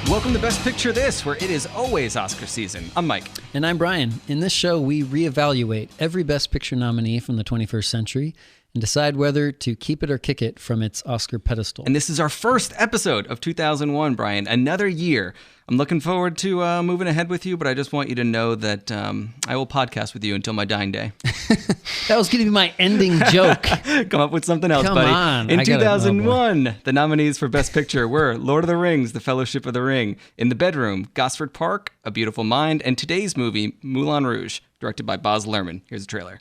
Welcome to Best Picture This, where it is always Oscar season. I'm Mike. And I'm Brian. In this show, we reevaluate every Best Picture nominee from the 21st century and decide whether to keep it or kick it from its Oscar pedestal. And this is our first episode of 2001, Brian. Another year. I'm looking forward to moving ahead with you, but I just want you to know that I will podcast with you until my dying day. That was going to be my ending joke. Come up with something else, buddy. On. In 2001, the nominees for Best Picture were Lord of the Rings, The Fellowship of the Ring, In the Bedroom, Gosford Park, A Beautiful Mind, and today's movie, Moulin Rouge, directed by Baz Luhrmann. Here's a trailer.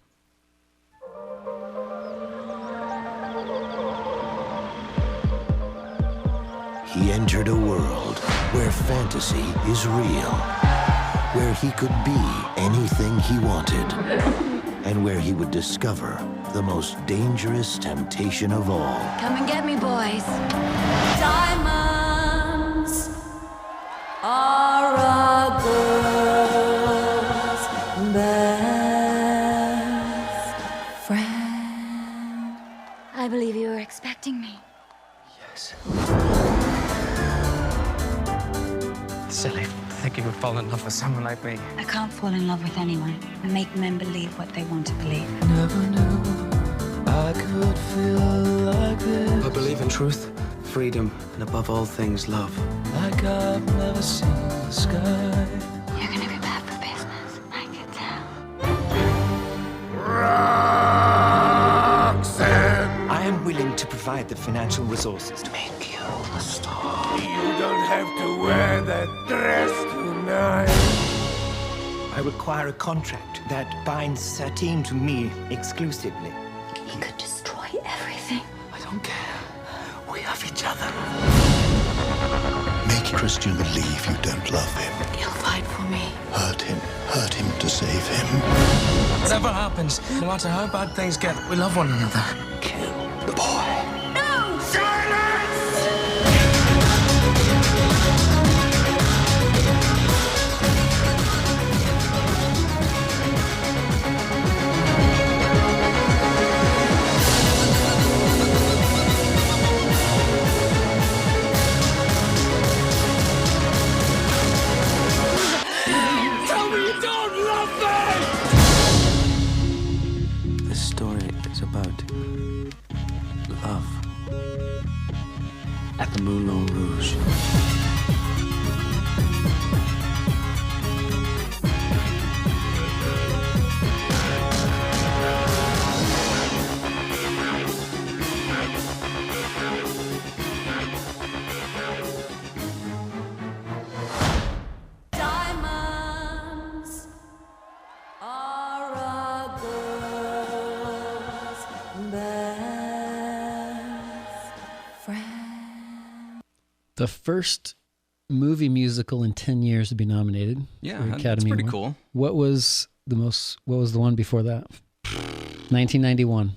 He entered a world where fantasy is real, where he could be anything he wanted, and where he would discover the most dangerous temptation of all. Come and get me, boys. Diamonds are a girl's best friend. I believe you were expecting me. Yes. Silly to think you would fall in love with someone like me. I can't fall in love with anyone. I make men believe what they want to believe. Never knew I could feel like this. I believe in truth, freedom, and above all things, love. Like I've never seen the sky. You're gonna be bad for business. I can tell. Roxanne! I am willing to provide the financial resources to make you a star. You don't have to wear that dress tonight. I require a contract that binds Satine to me exclusively. He could destroy everything. I don't care. We have each other. Make Christian believe you don't love him. He'll fight for me. Hurt him to save him. Whatever happens, no matter how bad things get, we love one another. Kill the boy. No! Tell me you don't love me! This story is about love at the Moulin Rouge. Diamonds are a girl's best friend. The first movie musical in 10 years to be nominated. Yeah, for that's Academy pretty Award. cool. What was the one before that? 1991.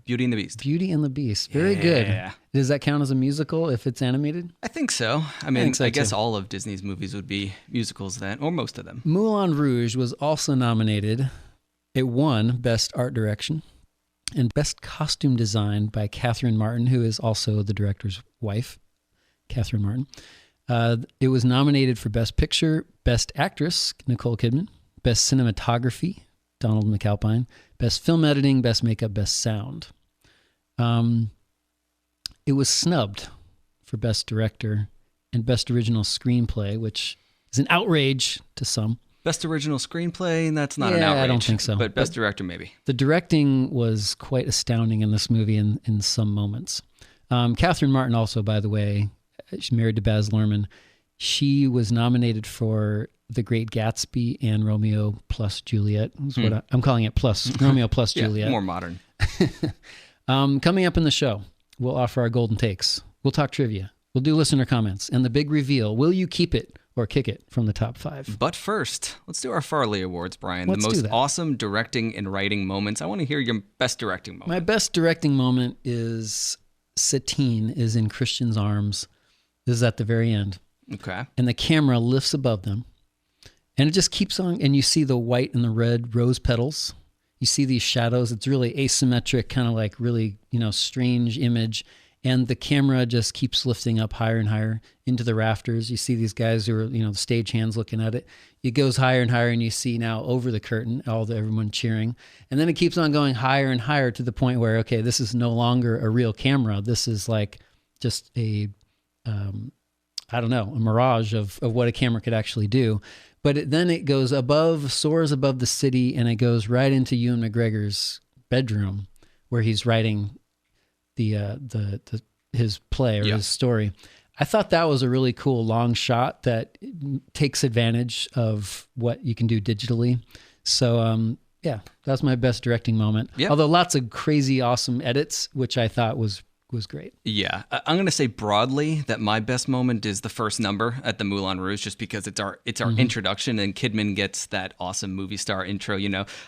Beauty and the Beast. Beauty and the Beast. Very good. Does that count as a musical if it's animated? I think so. I mean, think so, I guess too. all of Disney's movies would be musicals then, or most of them. Moulin Rouge was also nominated. It won Best Art Direction and Best Costume Design by Catherine Martin, who is also the director's wife, Catherine Martin. It was nominated for Best Picture, Best Actress, Nicole Kidman, Best Cinematography, Donald McAlpine, Best Film Editing, Best Makeup, Best Sound. It was snubbed for Best Director and Best Original Screenplay, which is an outrage to some. Best Original Screenplay, and that's not an outrage. I don't think so. But Best Director, maybe. The directing was quite astounding in this movie in some moments. Catherine Martin also, by the way, she's married to Baz Luhrmann. She was nominated for The Great Gatsby and Romeo plus Juliet. That's what I'm calling it, plus Romeo plus Juliet. More modern. Coming up in the show, we'll offer our golden takes. We'll talk trivia. We'll do listener comments. And the big reveal, will you keep it or kick it from the top 5? But first, let's do our Farley Awards, Brian. Let's the do most that. awesome directing and writing moments. I want to hear your best directing moment. My best directing moment is Satine is in Christian's arms. This is at the very end. Okay. And the camera lifts above them. And it just keeps on. And you see the white and the red rose petals. You see these shadows. It's really asymmetric, kind of like really, strange image. And the camera just keeps lifting up higher and higher into the rafters. You see these guys who are, the stagehands looking at it. It goes higher and higher, and you see now over the curtain, everyone cheering. And then it keeps on going higher and higher to the point where, okay, this is no longer a real camera. This is like just a mirage of what a camera could actually do. But then it goes soars above the city, and it goes right into Ewan McGregor's bedroom where he's writing his play or his story. I thought that was a really cool long shot that takes advantage of what you can do digitally. So that's my best directing moment. Yep. Although lots of crazy, awesome edits, which I thought was great. Yeah. I'm going to say broadly that my best moment is the first number at the Moulin Rouge, just because it's our introduction, and Kidman gets that awesome movie star intro.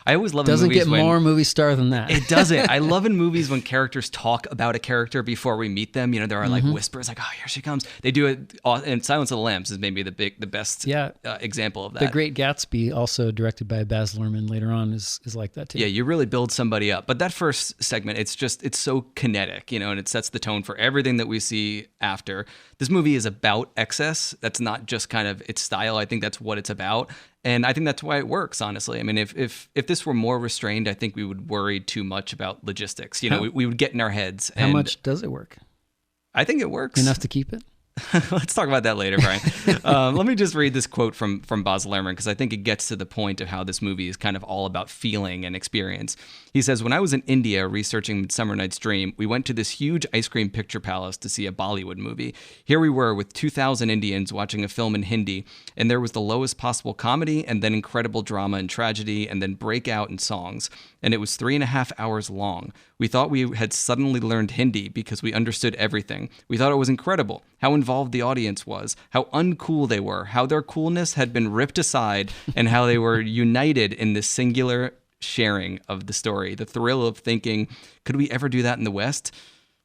I always love doesn't get more movie star than that. It doesn't. I love in movies when characters talk about a character before we meet them. There are like whispers, like, oh, here she comes. They do it, and Silence of the Lambs is maybe the best example of that. The Great Gatsby, also directed by Baz Luhrmann later on, is like that too. Yeah, you really build somebody up. But that first segment, it's so kinetic, and it sets the tone for everything that we see after. This movie is about excess. That's not just kind of its style. I think that's what it's about. And I think that's why it works, honestly. I mean, if this were more restrained, I think we would worry too much about logistics. We would get in our heads. How much does it work? I think it works. Enough to keep it? Let's talk about that later, Brian. Let me just read this quote from Baz Luhrmann, because I think it gets to the point of how this movie is kind of all about feeling and experience. He says, "When I was in India researching Midsummer Night's Dream, we went to this huge ice cream picture palace to see a Bollywood movie. Here we were with 2,000 Indians watching a film in Hindi, and there was the lowest possible comedy, and then incredible drama and tragedy, and then breakout in songs. And it was 3.5 hours long. We thought we had suddenly learned Hindi because we understood everything. We thought it was incredible, how involved the audience was, how uncool they were, how their coolness had been ripped aside, and how they were united in this singular sharing of the story. The thrill of thinking, could we ever do that in the West?"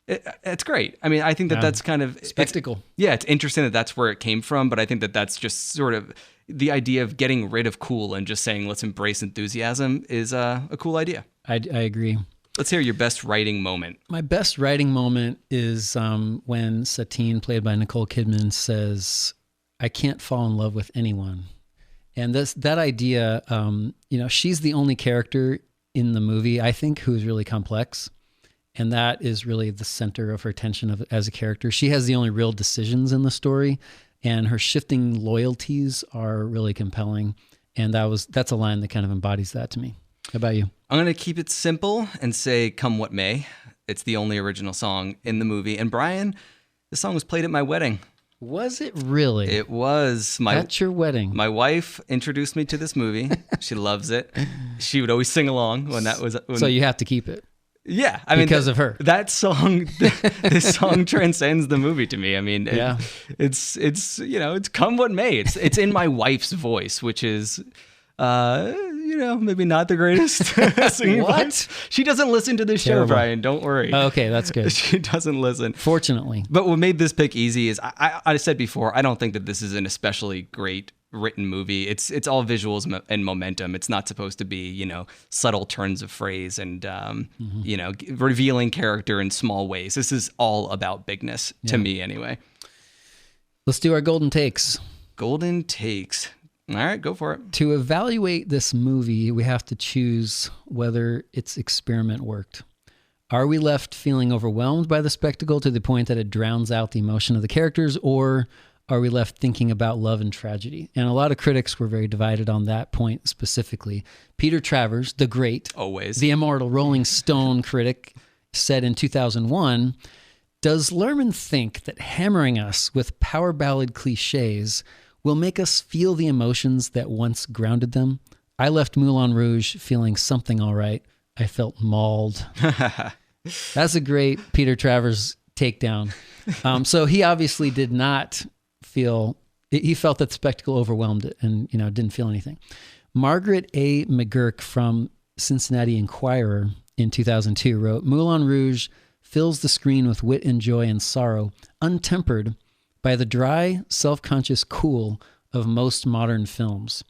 It's great. I mean, I think that's kind of... spectacle. It's interesting that that's where it came from, but I think that that's just sort of... the idea of getting rid of cool and just saying, let's embrace enthusiasm is a cool idea. I agree. Let's hear your best writing moment. My best writing moment is when Satine, played by Nicole Kidman, says, "I can't fall in love with anyone." And that idea, she's the only character in the movie, I think, who's really complex. And that is really the center of her tension as a character. She has the only real decisions in the story, and her shifting loyalties are really compelling. And that's a line that kind of embodies that to me. How about you? I'm going to keep it simple and say "Come What May." It's the only original song in the movie. And Brian, the song was played at my wedding. Was it really? It was. At your wedding. My wife introduced me to this movie. She loves it. She would always sing along when that was... So you have to keep it. Yeah, I mean, because of her. That song, this song transcends the movie to me. I mean, it's "Come What May." It's in my wife's voice, which is, maybe not the greatest singing voice. She doesn't listen to this show, Brian. Don't worry. Okay, that's good. She doesn't listen. Fortunately. But what made this pick easy is I said before, I don't think that this is an especially great written movie. It's all visuals and momentum. It's not supposed to be, subtle turns of phrase and, revealing character in small ways. This is all about bigness, to me anyway. Let's do our golden takes. Golden takes. All right, go for it. To evaluate this movie, we have to choose whether its experiment worked. Are we left feeling overwhelmed by the spectacle to the point that it drowns out the emotion of the characters, or are we left thinking about love and tragedy? And a lot of critics were very divided on that point specifically. Peter Travers, the great, always the immortal Rolling Stone critic, said in 2001, "Does Luhrmann think that hammering us with power ballad cliches will make us feel the emotions that once grounded them? I left Moulin Rouge feeling something all right. I felt mauled." That's a great Peter Travers takedown. So he obviously did not he felt that the spectacle overwhelmed it and, didn't feel anything. Margaret A. McGurk from Cincinnati Enquirer in 2002 wrote, "Moulin Rouge fills the screen with wit and joy and sorrow, untempered by the dry, self-conscious cool of most modern films.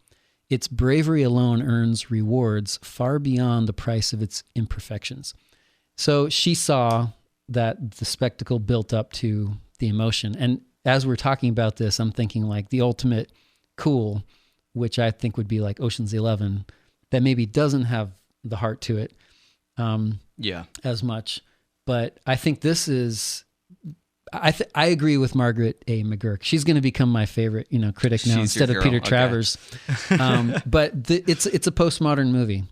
its bravery alone earns rewards far beyond the price of its imperfections. So she saw that the spectacle built up to the emotion. And as we're talking about this, I'm thinking like the ultimate cool, which I think would be like Ocean's 11, that maybe doesn't have the heart to it as much. But I think this is, I agree with Margaret A. McGurk. She's going to become my favorite, critic now instead of Peter Travers. But it's a postmodern movie.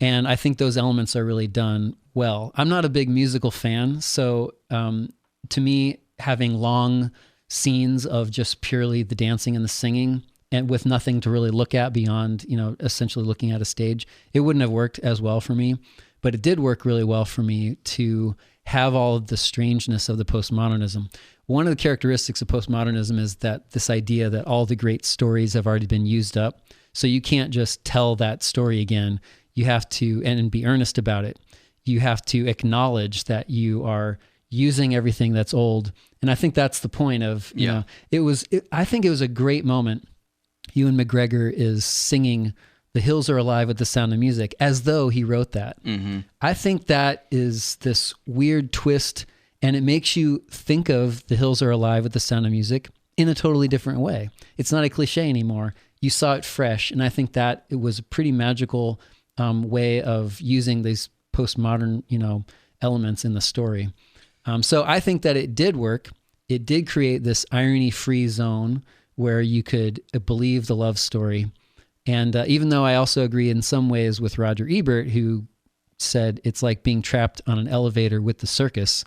And I think those elements are really done well. I'm not a big musical fan. So to me, having long scenes of just purely the dancing and the singing and with nothing to really look at beyond, essentially looking at a stage, it wouldn't have worked as well for me. But it did work really well for me to have all of the strangeness of the postmodernism. One of the characteristics of postmodernism is that this idea that all the great stories have already been used up. So you can't just tell that story again. You have to, and be earnest about it. You have to acknowledge that you are using everything that's old. And I think that's the point of, I think it was a great moment. Ewan McGregor is singing "The Hills Are Alive with the Sound of Music" as though he wrote that. Mm-hmm. I think that is this weird twist, and it makes you think of "The Hills Are Alive with the Sound of Music" in a totally different way. It's not a cliche anymore. You saw it fresh, and I think that it was a pretty magical way of using these postmodern, elements in the story. So I think that it did work. It did create this irony-free zone where you could believe the love story. And even though I also agree in some ways with Roger Ebert, who said it's like being trapped on an elevator with the circus,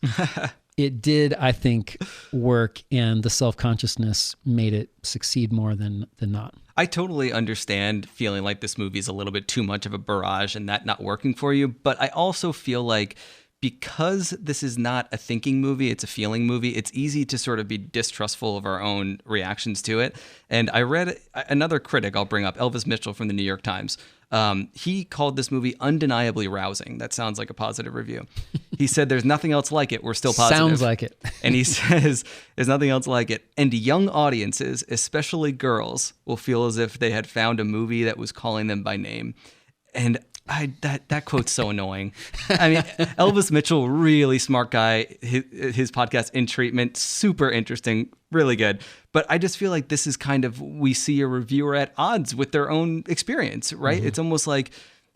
it did, I think, work, and the self-consciousness made it succeed more than not. I totally understand feeling like this movie is a little bit too much of a barrage and that not working for you, but I also feel like because this is not a thinking movie, it's a feeling movie, it's easy to sort of be distrustful of our own reactions to it. And I read another critic I'll bring up, Elvis Mitchell from the New York Times. He called this movie undeniably rousing. That sounds like a positive review. He said, "There's nothing else like it. We're still positive." Sounds like it. And he says, "There's nothing else like it. And young audiences, especially girls, will feel as if they had found a movie that was calling them by name." And that quote's so annoying. I mean, Elvis Mitchell, really smart guy. His podcast, In Treatment, super interesting, really good. But I just feel like this is kind of, we see a reviewer at odds with their own experience, right? Mm-hmm. It's almost like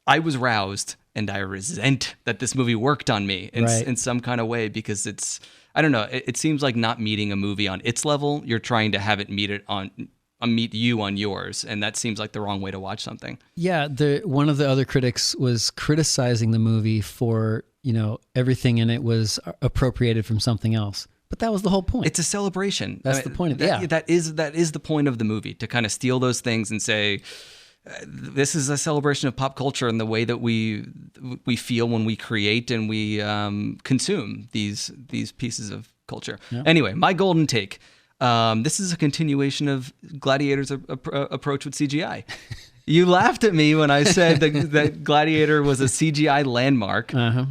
I was roused and I resent that this movie worked on me in some kind of way, because it's, I don't know, it seems like not meeting a movie on its level. You're trying to have it meet you on yours, and that seems like the wrong way to watch something. Yeah, one of the other critics was criticizing the movie for, everything in it was appropriated from something else. But that was the whole point. It's a celebration. That's the point of it. That is the point of the movie, to kind of steal those things and say, this is a celebration of pop culture and the way that we feel when we create and we consume these pieces of culture. Yeah. Anyway, my golden take. This is a continuation of Gladiator's approach with CGI. You laughed at me when I said that Gladiator was a CGI landmark. Uh-huh.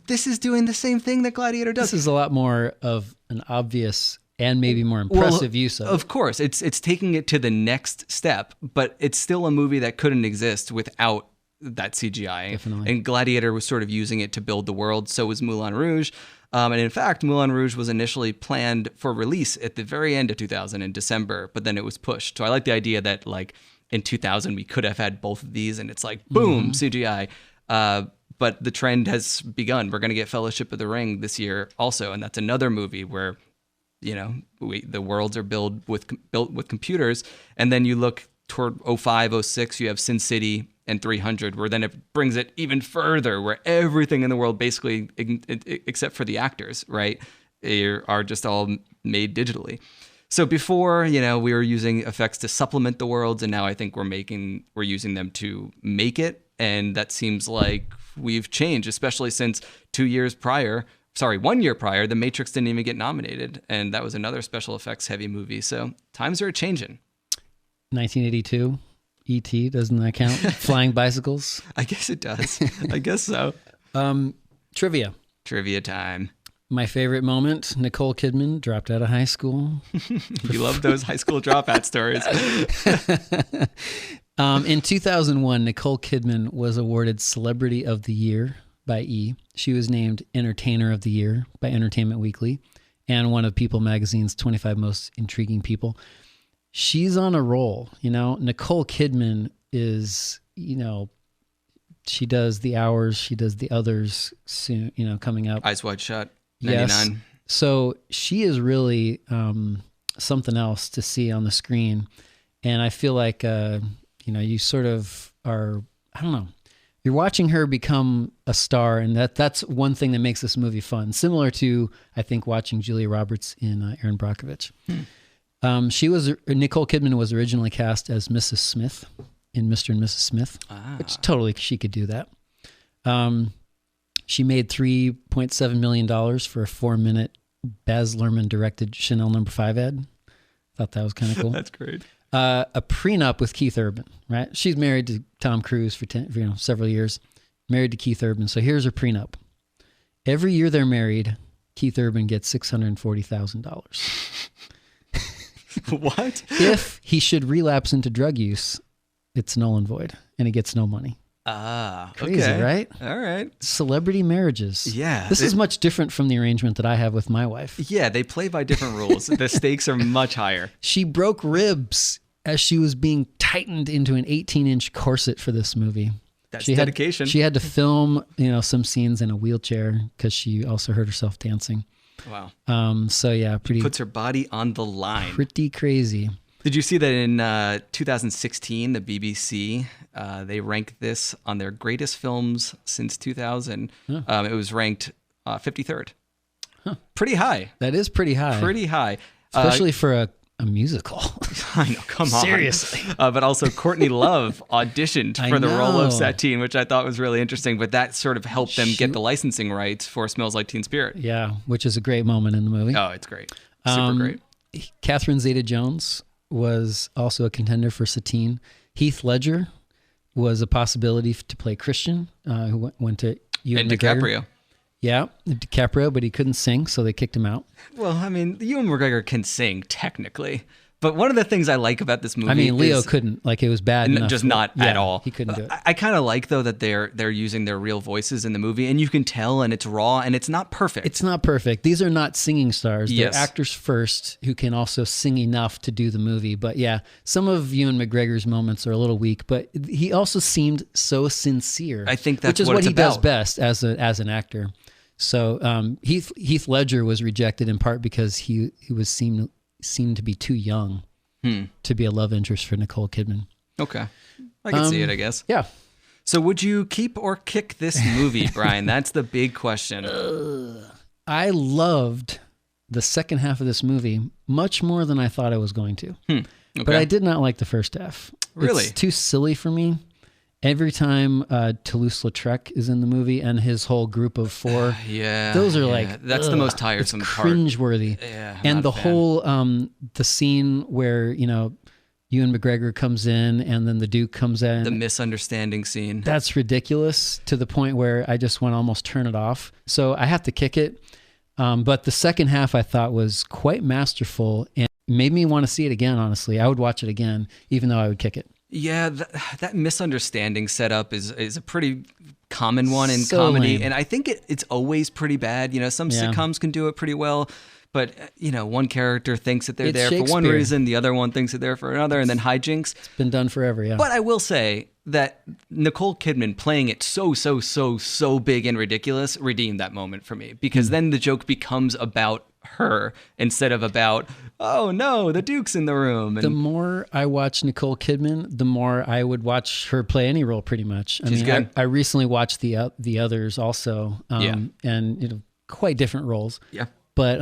This is doing the same thing that Gladiator does. This is a lot more of an obvious and maybe more impressive use of it. Of course, it's taking it to the next step, but it's still a movie that couldn't exist without that CGI. Definitely. And Gladiator was sort of using it to build the world. So was Moulin Rouge. And in fact, Moulin Rouge was initially planned for release at the very end of 2000 in December, but then it was pushed. So I like the idea that like in 2000 we could have had both of these, and it's like boom, CGI. But the trend has begun. We're going to get Fellowship of the Ring this year also, and that's another movie where the worlds are built with computers, and then you look toward 05, 06, you have Sin City and 300, where then it brings it even further, where everything in the world, basically, except for the actors, right, are just all made digitally. So before, we were using effects to supplement the worlds, and now I think we're using them to make it, and that seems like we've changed, especially since 1 year prior, The Matrix didn't even get nominated, and that was another special effects heavy movie. So times are changing. 1982. E.T., doesn't that count? Flying bicycles? I guess it does. I guess so. Trivia. Trivia time. My favorite moment, Nicole Kidman dropped out of high school. You love those high school dropout stories. In 2001, Nicole Kidman was awarded Celebrity of the Year by E! She was named Entertainer of the Year by Entertainment Weekly and one of People magazine's 25 most intriguing people. She's on a roll, Nicole Kidman is, she does The Hours, she does The Others soon, coming up. Eyes Wide Shut, 99. Yes. So she is really something else to see on the screen. And I feel like, you sort of are, I don't know, you're watching her become a star. And that's one thing that makes this movie fun. Similar to, I think, watching Julia Roberts in Erin Brockovich. Nicole Kidman was originally cast as Mrs. Smith in Mr. and Mrs. Smith, which totally she could do that. She made $3.7 million for a 4-minute Baz Luhrmann directed Chanel No. 5 ad. Thought that was kind of cool. That's great. A prenup with Keith Urban, right? She's married to Tom Cruise for several years, married to Keith Urban. So here's her prenup. Every year they're married, Keith Urban gets $640,000. What? If he should relapse into drug use, it's null and void, and he gets no money. Crazy, okay. right? All right. Celebrity marriages. Yeah. This is much different from the arrangement that I have with my wife. Yeah, they play by different rules. The stakes are much higher. She broke ribs as she was being tightened into an 18-inch corset for this movie. That's dedication. She had to film, some scenes in a wheelchair because she also hurt herself dancing. Wow. So yeah, Puts her body on the line. Pretty crazy. Did you see that in 2016, the BBC, they ranked this on their greatest films since 2000. Huh. It was ranked 53rd. Huh. Pretty high. That is pretty high. Pretty high. Especially for a musical. I know, come on. Seriously. But also Courtney Love auditioned for the role of Satine, which I thought was really interesting. But that sort of helped them get the licensing rights for Smells Like Teen Spirit. Yeah, which is a great moment in the movie. Oh, it's great. Super great. Catherine Zeta-Jones was also a contender for Satine. Heath Ledger was a possibility to play Christian, who went to Ewan McGregor. DiCaprio. Yeah, DiCaprio, but he couldn't sing, so they kicked him out. Well, I mean, Ewan McGregor can sing, technically. But one of the things I like about this movie Leo couldn't. Like, it was bad enough. Just not at all. He couldn't do it. I kind of like, though, that they're using their real voices in the movie, and you can tell, and it's raw, and it's not perfect. It's not perfect. These are not singing stars. Yes. They're actors first who can also sing enough to do the movie. But yeah, some of Ewan McGregor's moments are a little weak, but he also seemed so sincere. I think that's which is what he does best as an actor. So Heath Ledger was rejected in part because he seemed to be too young to be a love interest for Nicole Kidman. Okay. I can see it, I guess. Yeah. So would you keep or kick this movie, Brian? That's the big question. I loved the second half of this movie much more than I thought I was going to. Okay. But I did not like the first half. Really? It's too silly for me. Every time Toulouse-Lautrec is in the movie and his whole group of four, those are like that's the most tiresome part. Cringeworthy. Yeah, and the whole the scene where Ewan McGregor comes in and then the Duke comes in. The misunderstanding scene. That's ridiculous to the point where I just want to almost turn it off. So I have to kick it. But the second half I thought was quite masterful and made me want to see it again. Honestly, I would watch it again, even though I would kick it. Yeah, that misunderstanding setup is a pretty common one in So comedy, lame. and I think it's always pretty bad. Some sitcoms can do it pretty well, but one character thinks that they're It's there for one Shakespeare. reason, the other one thinks that they're for another, and then hijinks. It's been done forever, yeah. But I will say that Nicole Kidman playing it so big and ridiculous redeemed that moment for me, because then the joke becomes about her instead of about, oh no, the Duke's in the room. And the more I watch Nicole Kidman, the more I would watch her play any role pretty much. She's good. I recently watched the Others also, and quite different roles. Yeah. But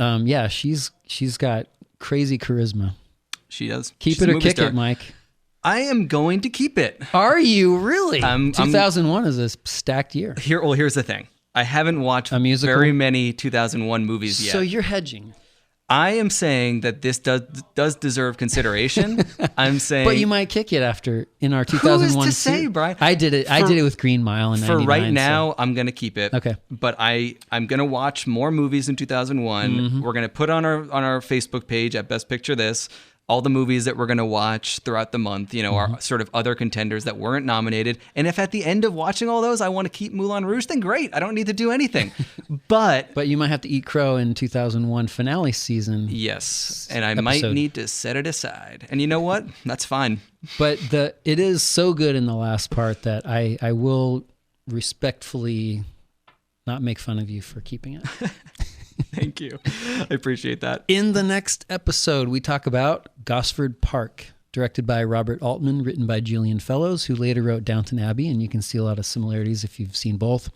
she's got crazy charisma. She does. Keep She's it a or movie kick star. it, Mike. I am going to keep it. Are you really? 2001 is a stacked year. Here's the thing. I haven't watched A musical? very many 2001 movies yet. So you're hedging. I am saying that this does deserve consideration. I'm saying, But you might kick it after in our 2001. Who is to say, Brian? I did it. I did it with Green Mile in for 99, right now, I'm gonna keep it. Okay. But I'm gonna watch more movies in 2001. We're gonna put on our Facebook page at Best Picture This. all the movies that we're going to watch throughout the month, our sort of other contenders that weren't nominated. And if at the end of watching all those, I want to keep Moulin Rouge, then great. I don't need to do anything. But you might have to eat crow in 2001 finale season. Yes. And I might need to set it aside. And you know what? That's fine. But it is so good in the last part that I will respectfully not make fun of you for keeping it. Thank you. I appreciate that. In the next episode, we talk about Gosford Park, directed by Robert Altman, written by Julian Fellows, who later wrote Downton Abbey, and you can see a lot of similarities if you've seen both.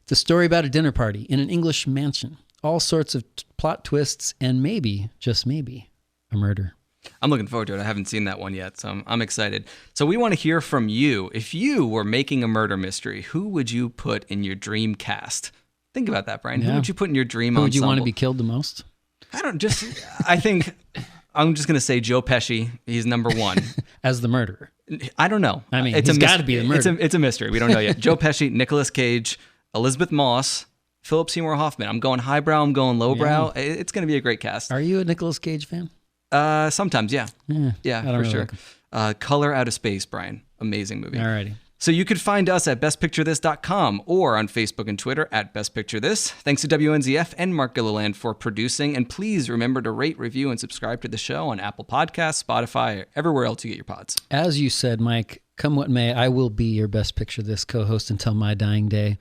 It's a story about a dinner party in an English mansion, all sorts of plot twists, and maybe, just maybe, a murder. I'm looking forward to it. I haven't seen that one yet, so I'm excited. So we want to hear from you. If you were making a murder mystery, who would you put in your dream cast? Think about that, Brian. Yeah. Who would you put in your dream ensemble? Who would you want to be killed the most? I think I'm just going to say Joe Pesci. He's number one. As the murderer. I don't know. I mean, it's got to be the murderer. It's a mystery. We don't know yet. Joe Pesci, Nicolas Cage, Elizabeth Moss, Philip Seymour Hoffman. I'm going highbrow. I'm going lowbrow. Yeah. It's going to be a great cast. Are you a Nicolas Cage fan? Sometimes, yeah. Yeah, for sure. Color Out of Space, Brian. Amazing movie. Alrighty. So you could find us at bestpicturethis.com or on Facebook and Twitter at bestpicturethis. Thanks to WNZF and Mark Gilliland for producing. And please remember to rate, review, and subscribe to the show on Apple Podcasts, Spotify, or everywhere else you get your pods. As you said, Mike, come what may, I will be your Best Picture This co-host until my dying day.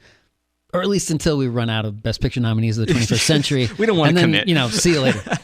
Or at least until we run out of Best Picture nominees of the 21st century. We don't want to commit. See you later.